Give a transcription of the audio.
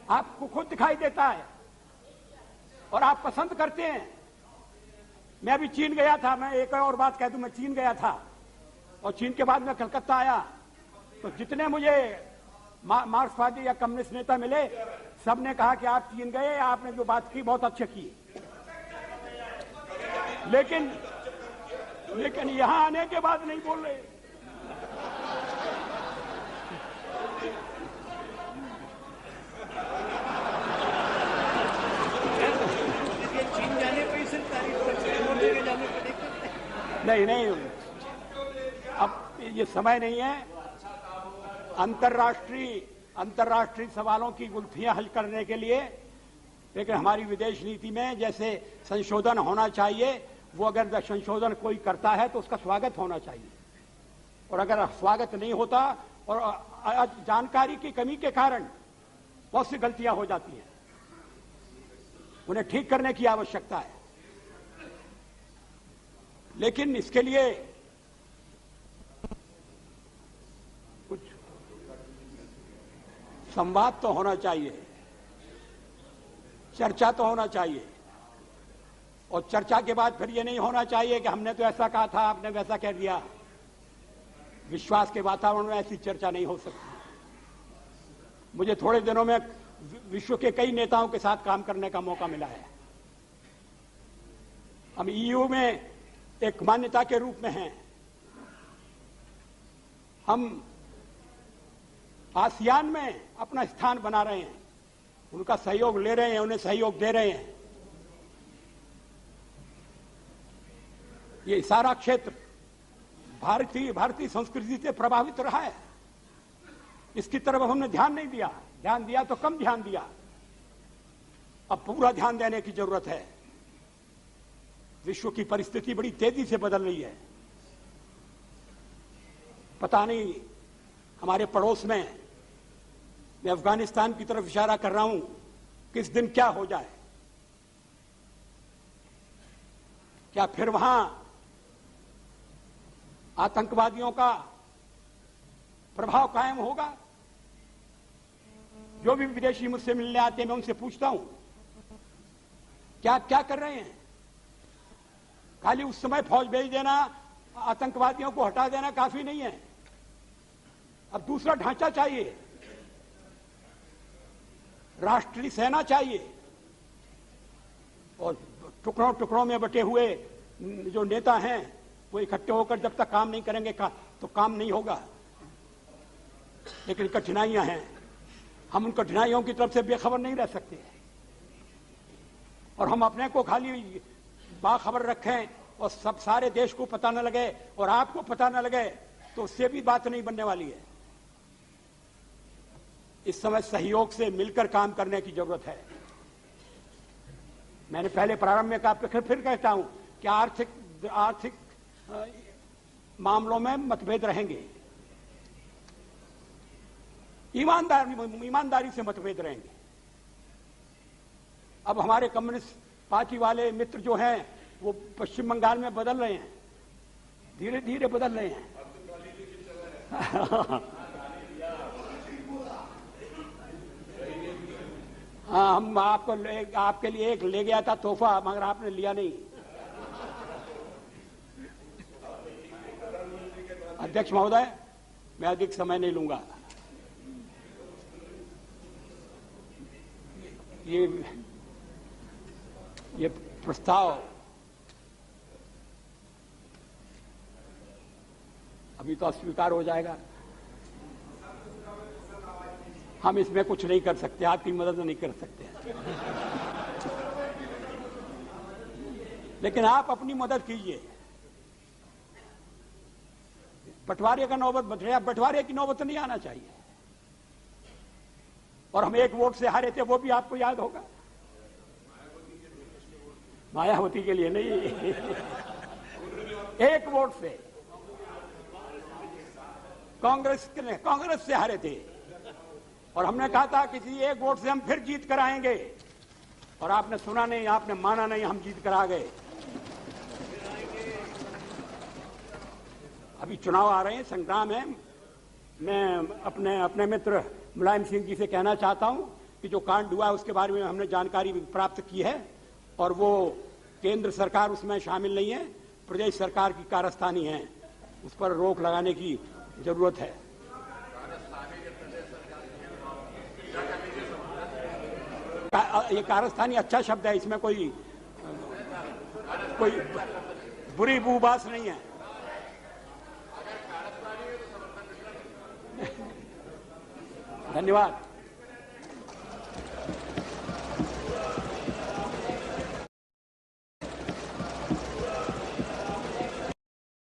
आपको खुद दिखाई देता है और आप पसंद करते हैं। मैं अभी चीन गया था, मैं एक और बात कह दूं, मैं चीन गया था और चीन के बाद मैं कलकत्ता आया, तो जितने मुझे मार्क्सवादी या कम्युनिस्ट नेता मिले, सब ने कहा कि आप चीन गए, आपने जो बात की बहुत अच्छी की। लेकिन यहां आने के बाद नहीं बोल रहे। चीन जाने पर ही सिर्फ तारीफ करते हैं, मोदी के जाने पर नहीं। नहीं, अब ये समय नहीं है। अंतर्राष्ट्रीय सवालों की गुल्थियां हल करने के लिए, लेकिन हमारी विदेश नीति में जैसे संशोधन होना चाहिए, वो अगर संशोधन कोई करता है तो उसका स्वागत होना चाहिए, और अगर स्वागत नहीं होता और जानकारी की कमी के कारण बहुत सी गलतियां हो जाती हैं, उन्हें ठीक करने की आवश्यकता है। लेकिन इसके लिए कुछ संवाद तो होना चाहिए, चर्चा तो होना चाहिए, और चर्चा के बाद फिर ये नहीं होना चाहिए कि हमने तो ऐसा कहा था, आपने वैसा कह दिया। विश्वास के वातावरण में ऐसी चर्चा नहीं हो सकती। मुझे थोड़े दिनों में विश्व के कई नेताओं के साथ काम करने का मौका मिला है। हम ईयू में एक मान्यता के रूप में हैं, हम आसियान में अपना स्थान बना रहे हैं, उनका सहयोग ले रहे हैं, उन्हें सहयोग दे रहे हैं। ये सारा क्षेत्र भारतीय संस्कृति से प्रभावित रहा है। इसकी तरफ हमने ध्यान नहीं दिया, ध्यान दिया तो कम ध्यान दिया। अब पूरा ध्यान देने की जरूरत है। विश्व की परिस्थिति बड़ी तेजी से बदल रही है। पता नहीं हमारे पड़ोस में, मैं अफगानिस्तान की तरफ इशारा कर रहा हूं, किस दिन क्या हो जाए। क्या फिर वहां आतंकवादियों का प्रभाव कायम होगा? जो भी विदेशी मुझसे मिलने आते हैं, मैं उनसे पूछता हूं, क्या क्या कर रहे हैं? खाली उस समय फौज भेज देना, आतंकवादियों को हटा देना काफी नहीं है। अब दूसरा ढांचा चाहिए, राष्ट्रीय सेना चाहिए, और टुकड़ों टुकड़ों में बटे हुए जो नेता हैं वो इकट्ठे होकर जब तक काम नहीं करेंगे तो काम नहीं होगा। लेकिन कठिनाइयां हैं, हम उन कठिनाइयों की तरफ से बेखबर नहीं रह सकते, और हम अपने को खाली बाखबर रखें और सब सारे देश को पता न लगे और आपको पता न लगे, तो उससे भी बात नहीं बनने वाली है। इस समय सहयोग से मिलकर काम करने की जरूरत है। मैंने पहले प्रारंभ में कहा, फिर कहता हूं कि आर्थिक मामलों में मतभेद रहेंगे, ईमानदारी से मतभेद रहेंगे। अब हमारे कम्युनिस्ट पार्टी वाले मित्र जो हैं वो पश्चिम बंगाल में बदल रहे हैं, धीरे धीरे बदल रहे हैं। हाँ, हम आपके लिए एक ले गया था तोहफा, मगर आपने लिया नहीं। अध्यक्ष महोदय, मैं अधिक समय नहीं लूंगा। ये प्रस्ताव अभी तो अस्वीकार हो जाएगा। हम इसमें कुछ नहीं कर सकते, आपकी मदद नहीं कर सकते, लेकिन आप अपनी मदद कीजिए। बंटवारे का नौबत बंटवारे की नौबत नहीं आना चाहिए। और हम एक वोट से हारे थे, वो भी आपको याद होगा। मायावती के लिए नहीं, एक वोट से कांग्रेस से हारे थे, और हमने कहा था किसी एक वोट से हम फिर जीत कर आएंगे, और आपने सुना नहीं, आपने माना नहीं, हम जीत कर आ गए। अभी चुनाव आ रहे हैं, संग्राम है। मैं अपने मित्र मुलायम सिंह जी से कहना चाहता हूं कि जो कांड हुआ है उसके बारे में हमने जानकारी प्राप्त की है और वो केंद्र सरकार उसमें शामिल नहीं है, प्रदेश सरकार की कारस्तानी है, उस पर रोक लगाने की जरूरत है। ये कारस्तानी अच्छा शब्द है, इसमें कोई बुरी बूबास नहीं है। धन्यवाद।